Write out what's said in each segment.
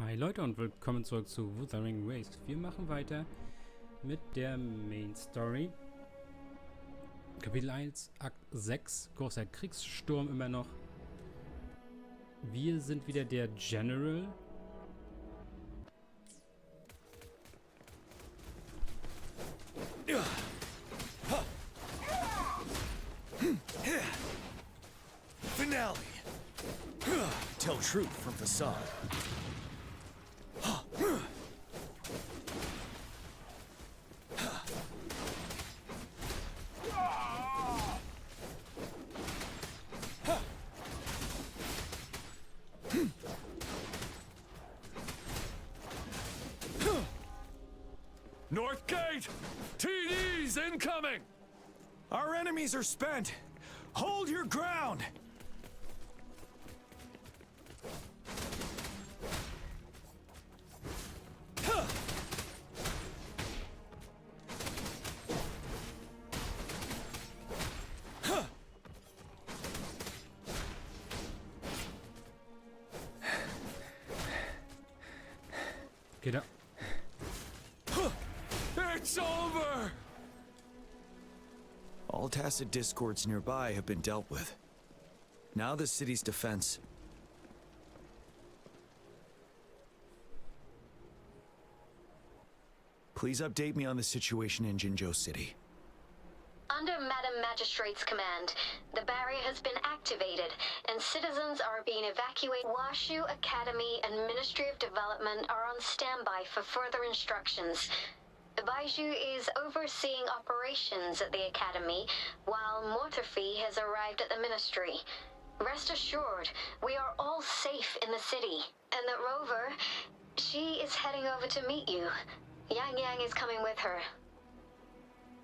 Hi Leute und willkommen zurück zu Wuthering. Wir machen weiter mit der Main Story. Kapitel 1, Akt 6, großer Kriegssturm immer noch. Wir sind wieder der General. Finale. Tell truth from facade. North Gate! TDs incoming! Our enemies are spent. Hold your ground. Geht er. It's over! All tacit discords nearby have been dealt with. Now the city's defense. Please update me on the situation in Jinzhou City. Under Madam Magistrate's command, the barrier has been activated, and citizens are being evacuated. Washu Academy and Ministry of Development are on standby for further instructions. Baiju is overseeing operations at the Academy, while Mortarfi has arrived at the Ministry. Rest assured, we are all safe in the city, and that Rover, she is heading over to meet you. Yang is coming with her.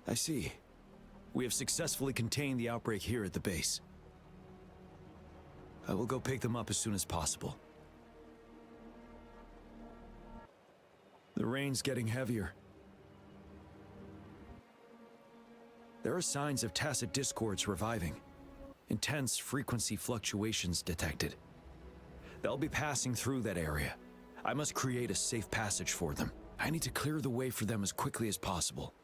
I see. We have successfully contained the outbreak here at the base. I will go pick them up as soon as possible. The rain's getting heavier. There are signs of tacit discords reviving. Intense frequency fluctuations detected. They'll be passing through that area. I must create a safe passage for them. I need to clear the way for them as quickly as possible.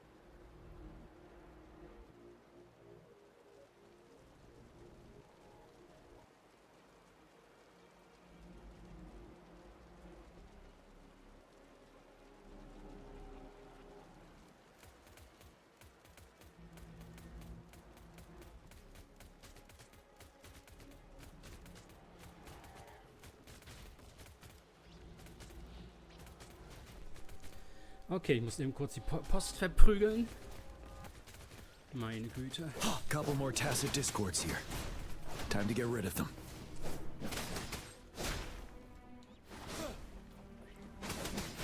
Okay, ich muss eben kurz die Post verprügeln. Meine Güte. Couple more tacit discords here. Time to get rid of them.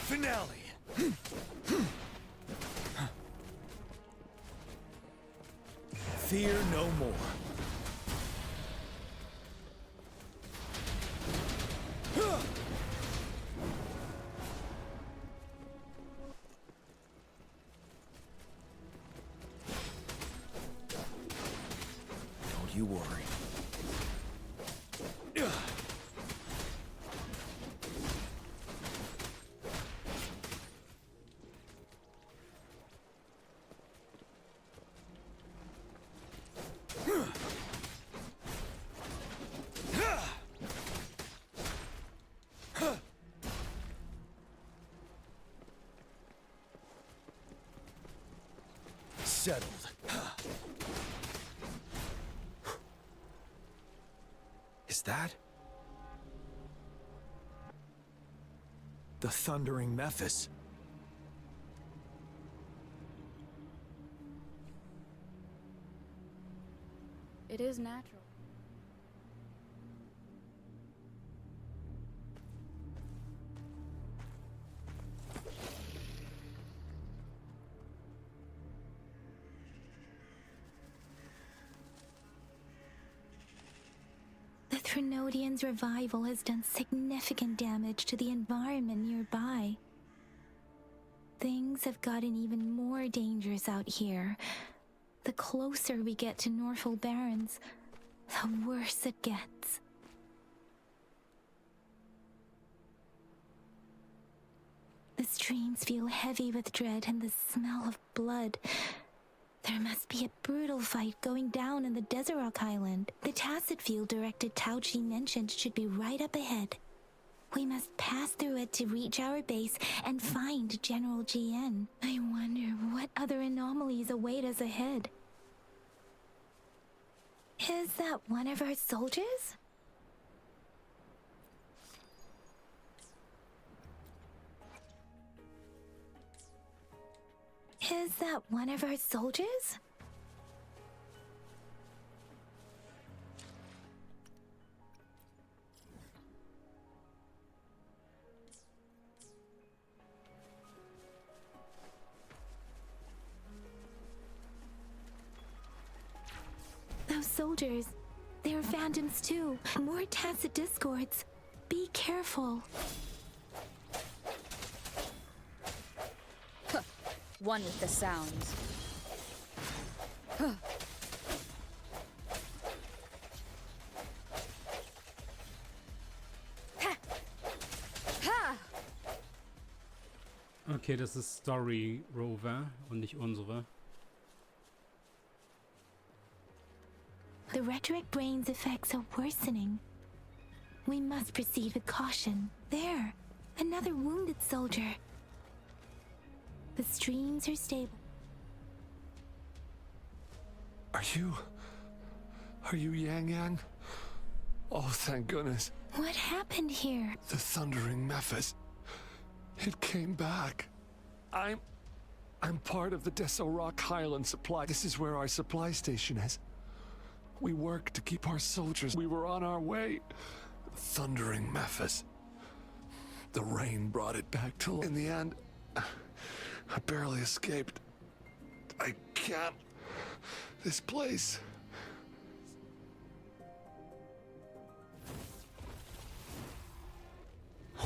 Finale. Fear no more. Don't you worry. Settled. Is that the thundering Mephis? It is natural. The Trinodian's revival has done significant damage to the environment nearby. Things have gotten even more dangerous out here. The closer we get to Norfolk Barrens, the worse it gets. dreams feel heavy with dread and the smell of blood. There must be a brutal fight going down in the Desert Rock Island. The Tacit field directed Tao Chi mentioned should be right up ahead. We must pass through it to reach our base and find General GN. I wonder what other anomalies await us ahead. Is that one of our soldiers? Is that one of our soldiers? Those soldiers, they're phantoms too. More tacit discords. Be careful. One with the sounds. Okay, das ist Story Rover und nicht unsere. The rhetoric brain's effects are worsening. We must proceed with caution. There, another wounded soldier. The streams are stable. Are you Yang Yang? Oh, thank goodness. What happened here? The thundering Memphis. It came back. I'm part of the Desert Rock Highland supply. This is where our supply station is. We work to keep our soldiers. We were on our way. Thundering Memphis. The rain brought it back to... In the end, I barely escaped. I can't... This place...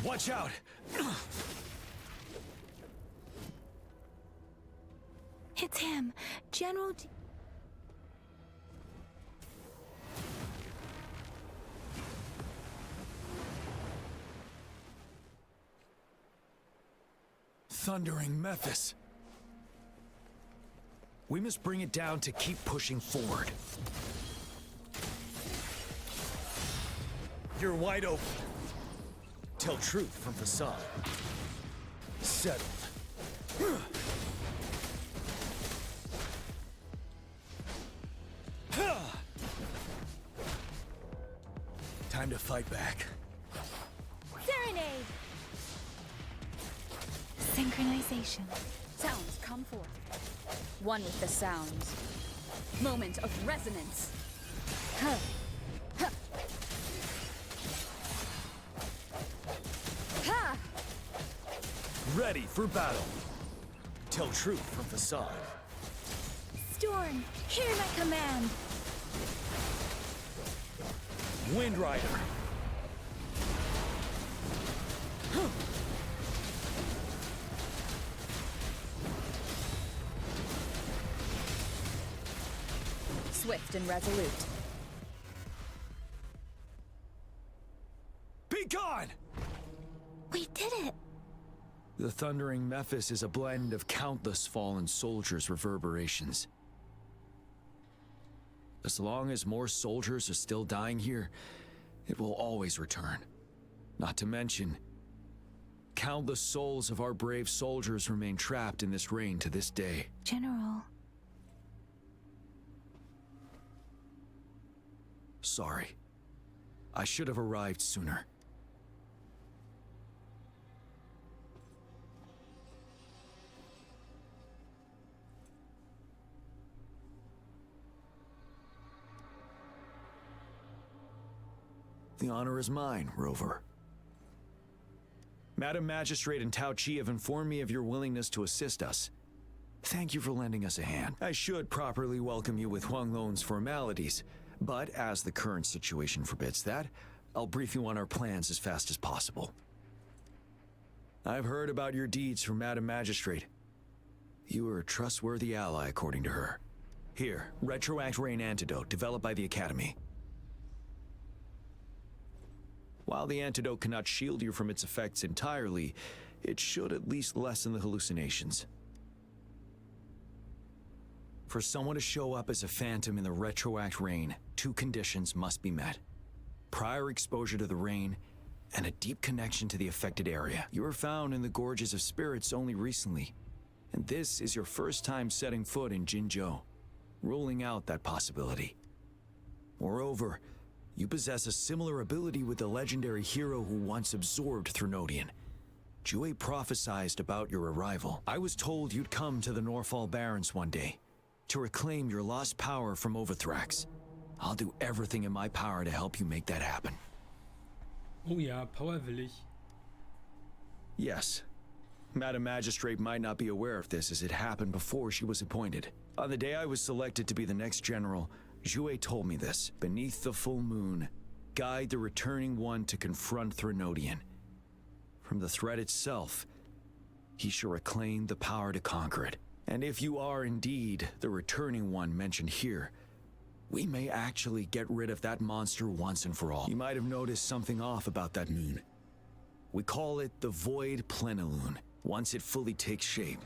Watch out! It's him, General Thundering Memphis. We must bring it down to keep pushing forward. You're wide open. Tell truth from facade. Settled. Time to fight back. Serenade! Synchronization. Sounds come forth. One with the sounds. Moment of resonance. Huh. Huh. Ha! Ready for battle. Tell truth from facade. Storm, hear my command. Wind Rider. Swift and resolute. Be gone! We did it! The thundering Memphis is a blend of countless fallen soldiers' reverberations. As long as more soldiers are still dying here, it will always return. Not to mention, countless souls of our brave soldiers remain trapped in this rain to this day. General. Sorry. I should have arrived sooner. The honor is mine, Rover. Madam Magistrate and Tao Chi have informed me of your willingness to assist us. Thank you for lending us a hand. I should properly welcome you with Huanglong's formalities, but as the current situation forbids that, I'll brief you on our plans as fast as possible. I've heard about your deeds from Madam Magistrate. You are a trustworthy ally, according to her. Here, Retroact Rain Antidote, developed by the Academy. While the antidote cannot shield you from its effects entirely, it should at least lessen the hallucinations. For someone to show up as a phantom in the retroact rain, 2 conditions must be met. Prior exposure to the rain, and a deep connection to the affected area. You were found in the Gorges of Spirits only recently, and this is your first time setting foot in Jinzhou, ruling out that possibility. Moreover, you possess a similar ability with the legendary hero who once absorbed Threnodian. Jue prophesied about your arrival. I was told you'd come to the Norfall Barrens one day, to reclaim your lost power from Overthrax. I'll do everything in my power to help you make that happen. Oh ja, Power will ich. Yes. Madam Magistrate might not be aware of this as it happened before she was appointed. On the day I was selected to be the next general, Jue told me this. Beneath the full moon, guide the returning one to confront Threnodian. From the threat itself, he shall reclaim the power to conquer it. And if you are indeed the returning one mentioned here, we may actually get rid of that monster once and for all. You might have noticed something off about that moon. We call it the Void Plenilune. Once it fully takes shape,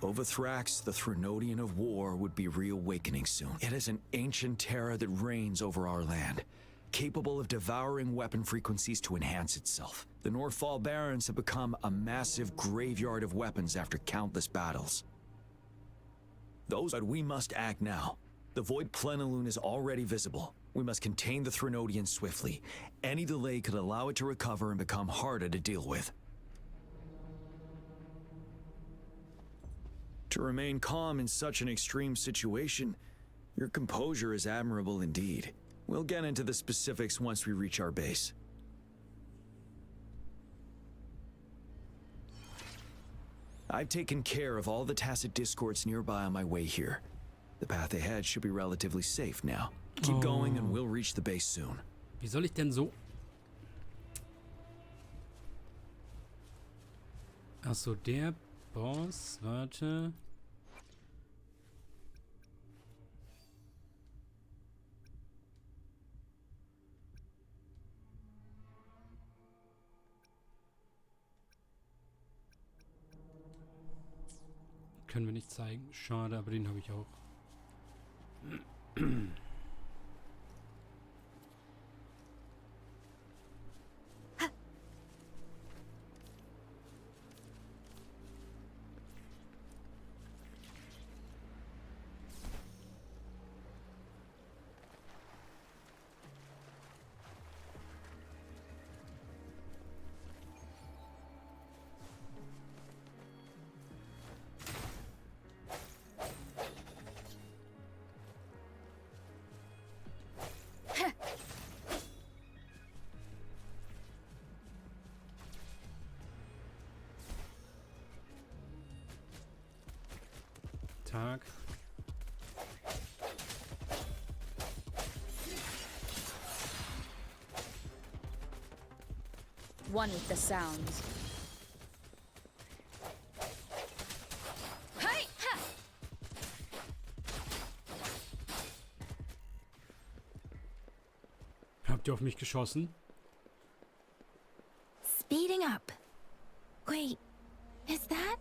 Overthrax, the Threnodian of War, would be reawakening soon. It is an ancient terror that reigns over our land, capable of devouring weapon frequencies to enhance itself. The Norfall Barrens have become a massive graveyard of weapons after countless battles. But we must act now. The Void Plenilune is already visible. We must contain the Threnodian swiftly. Any delay could allow it to recover and become harder to deal with. To remain calm in such an extreme situation, your composure is admirable indeed. We'll get into the specifics once we reach our base. I've taken care of all the tacit discords nearby on my way here. The path ahead should be relatively safe now. Keep going and we'll reach the base soon. Wie soll ich denn so? Achso, der Boss, warte. Können wir nicht zeigen. Schade, aber den habe ich auch. Tag. One with the sounds. Hey! Ha! Habt ihr auf mich geschossen? Speeding up. Wait, is that?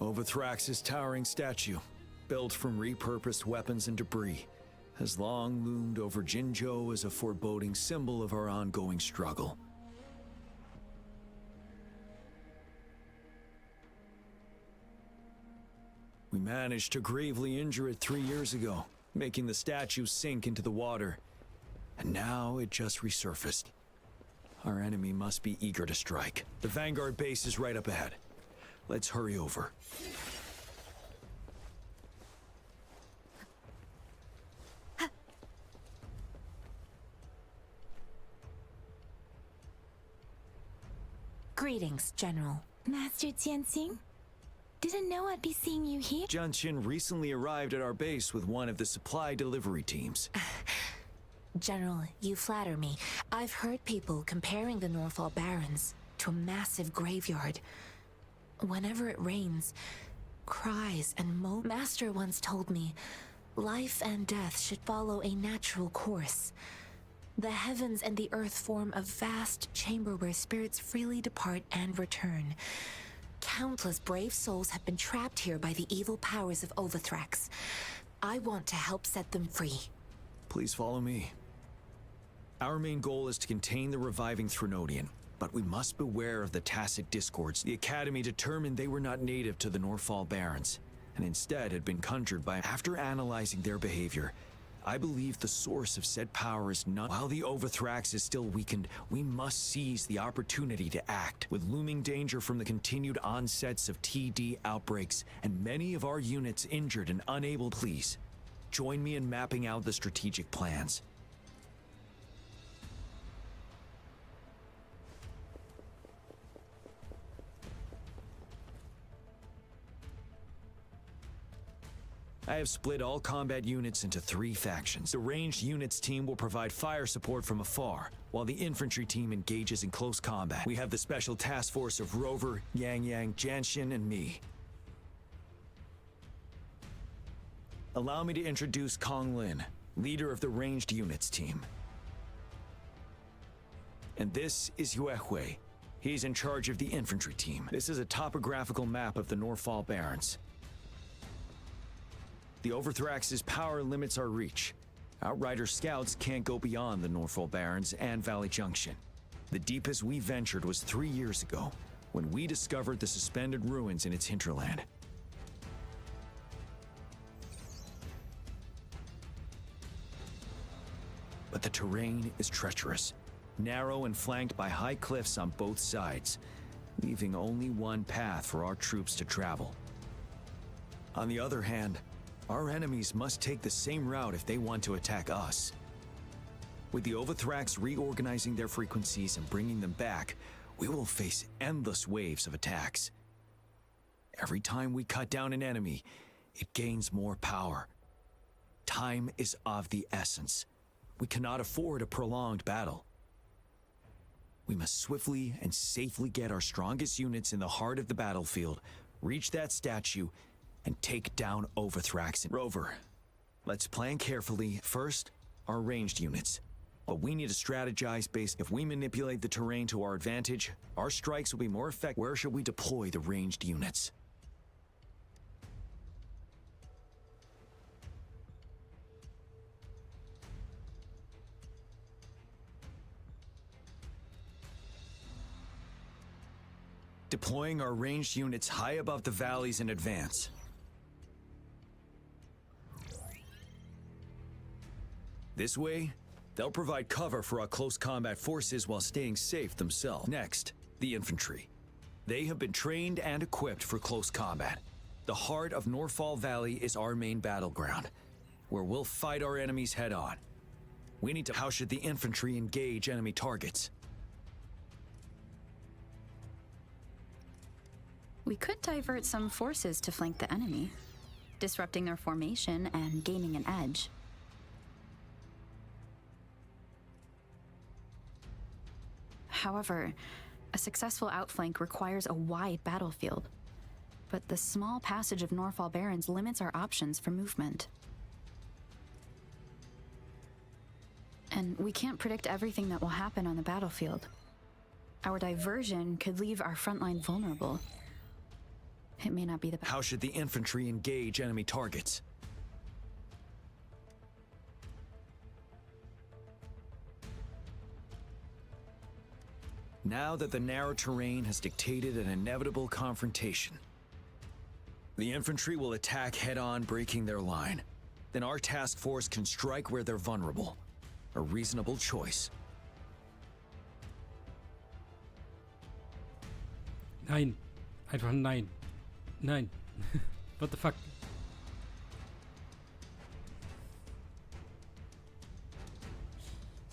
Overthrax's towering statue, built from repurposed weapons and debris, has long loomed over Jinzhou as a foreboding symbol of our ongoing struggle. We managed to gravely injure it 3 years ago, making the statue sink into the water, and now it just resurfaced. Our enemy must be eager to strike. The Vanguard base is right up ahead. Let's hurry over. Greetings, General. Master Jianxing? Didn't know I'd be seeing you here. Jianqin recently arrived at our base with one of the supply delivery teams. General, you flatter me. I've heard people comparing the Norfall Barrens to a massive graveyard. Whenever it rains, cries and Master once told me, life and death should follow a natural course. The heavens and the earth form a vast chamber where spirits freely depart and return. Countless brave souls have been trapped here by the evil powers of Overthrax. I want to help set them free. Please follow me. Our main goal is to contain the reviving Threnodian, but we must beware of the tacit discords. The Academy determined they were not native to the Norfall Barrens, and instead had been conjured by. After analyzing their behavior, I believe the source of said power is not. While the Overthrax is still weakened, we must seize the opportunity to act. With looming danger from the continued onsets of TD outbreaks, and many of our units injured and unable. Please, join me in mapping out the strategic plans. I have split all combat units into 3 factions. The ranged units team will provide fire support from afar, while the infantry team engages in close combat. We have the special task force of Rover, Yang, Jianxin, and me. Allow me to introduce Kong Lin, leader of the ranged units team. And this is Yue Hui. He's in charge of the infantry team. This is a topographical map of the Norfall Barrens. The Overthrax's power limits our reach. Outrider scouts can't go beyond the Norfall Barrens and Valley Junction. The deepest we ventured was 3 years ago, when we discovered the suspended ruins in its hinterland. But the terrain is treacherous, narrow and flanked by high cliffs on both sides, leaving only one path for our troops to travel. On the other hand, our enemies must take the same route if they want to attack us. With the Overthrax reorganizing their frequencies and bringing them back, we will face endless waves of attacks. Every time we cut down an enemy, it gains more power. Time is of the essence. We cannot afford a prolonged battle. We must swiftly and safely get our strongest units in the heart of the battlefield, reach that statue, and take down Overthrax. Rover, let's plan carefully. First, our ranged units. But we need to strategize based. If we manipulate the terrain to our advantage, our strikes will be more effective. Where should we deploy the ranged units? Deploying our ranged units high above the valleys in advance. This way, they'll provide cover for our close combat forces while staying safe themselves. Next, the infantry. They have been trained and equipped for close combat. The heart of Norfall Valley is our main battleground, where we'll fight our enemies head on. We need to. How should the infantry engage enemy targets? We could divert some forces to flank the enemy, disrupting their formation and gaining an edge. However, a successful outflank requires a wide battlefield, but the small passage of Norfall Barrens limits our options for movement. And we can't predict everything that will happen on the battlefield. Our diversion could leave our frontline vulnerable. It may not be the best. How should the infantry engage enemy targets? Now that the narrow terrain has dictated an inevitable confrontation, the infantry will attack head-on, breaking their line. Then our task force can strike where they're vulnerable. A reasonable choice. Nein. Einfach nein. Nein. What the fuck?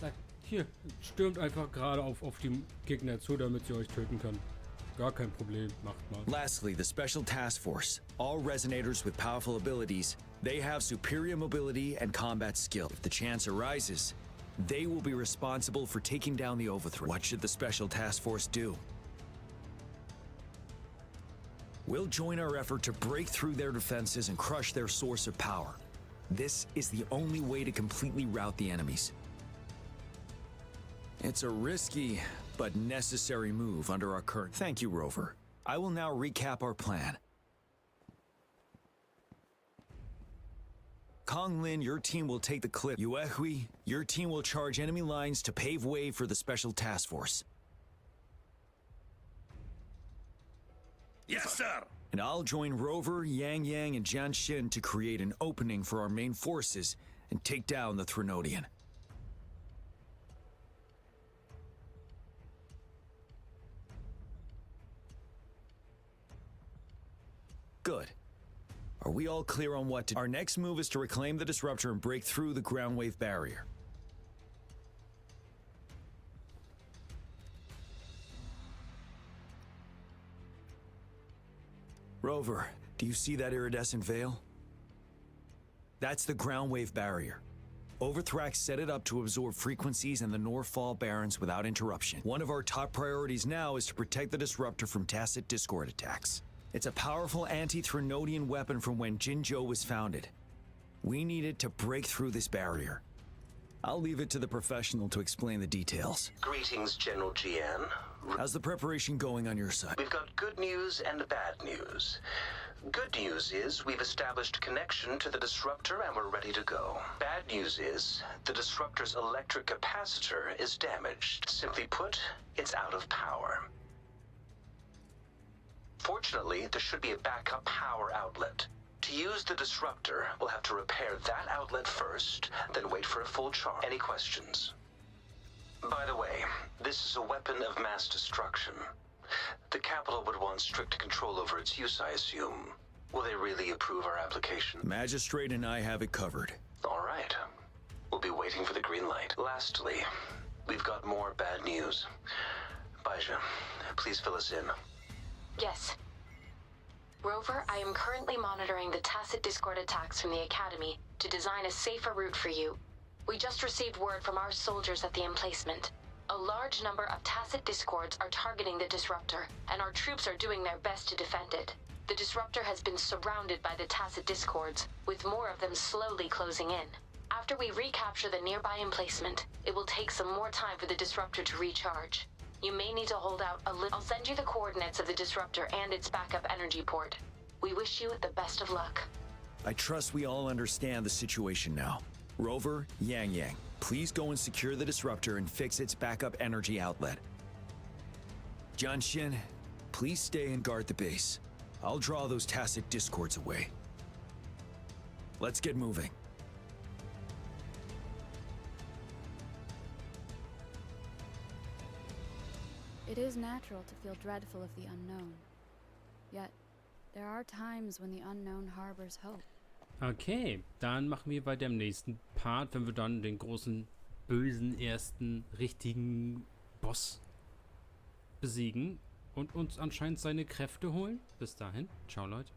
Sagt, hier, stürmt einfach gerade auf die Gegner zu, damit sie euch töten können. Gar kein Problem, macht mal. Lastly, the Special Task Force. All resonators with powerful abilities, they have superior mobility and combat skill. If the chance arises, they will be responsible for taking down the overthrow. What should the Special Task Force do? We'll join our effort to break through their defenses and crush their source of power. This is the only way to completely rout the enemies. It's a risky but necessary move under our current... Thank you, Rover. I will now recap our plan. Konglin, your team will take the cliff. Yuehui, your team will charge enemy lines to pave way for the Special Task Force. Yes, sir. And I'll join Rover, Yang Yang, and Jian Xin to create an opening for our main forces and take down the Threnodian. Good. Are we all clear on what to do? Our next move is to reclaim the disruptor and break through the ground wave barrier. Rover, do you see that iridescent veil? That's the ground wave barrier. Overthrax set it up to absorb frequencies in the Northfall Barrens without interruption. One of our top priorities now is to protect the disruptor from tacit discord attacks. It's a powerful anti-Threnodian weapon from when Jinzhou was founded. We need it to break through this barrier. I'll leave it to the professional to explain the details. Greetings, General GN. How's the preparation going on your side? We've got good news and bad news. Good news is we've established connection to the disruptor and we're ready to go. Bad news is the disruptor's electric capacitor is damaged. Simply put, it's out of power. Fortunately, there should be a backup power outlet. To use the disruptor, we'll have to repair that outlet first, then wait for a full charge. Any questions? By the way, this is a weapon of mass destruction. The capital would want strict control over its use, I assume. Will they really approve our application? The magistrate and I have it covered. All right. We'll be waiting for the green light. Lastly, we've got more bad news. Baija, please fill us in. Yes. Rover, I am currently monitoring the tacit discord attacks from the Academy to design a safer route for you. We just received word from our soldiers at the emplacement. A large number of tacit discords are targeting the disruptor, and our troops are doing their best to defend it. The disruptor has been surrounded by the tacit discords, with more of them slowly closing in. After we recapture the nearby emplacement, it will take some more time for the disruptor to recharge. You may need to hold out a little. I'll send you the coordinates of the disruptor and its backup energy port. We wish you the best of luck. I trust we all understand the situation now. Rover, Yang Yang, please go and secure the disruptor and fix its backup energy outlet. Jian Xin, please stay and guard the base. I'll draw those tacit discords away. Let's get moving. It is natural to feel dreadful of the unknown. Yet, there are times when the unknown harbors hope. Okay, dann machen wir weiter im nächsten Part, wenn wir dann den großen, bösen, ersten, richtigen Boss besiegen und uns anscheinend seine Kräfte holen. Bis dahin, ciao Leute.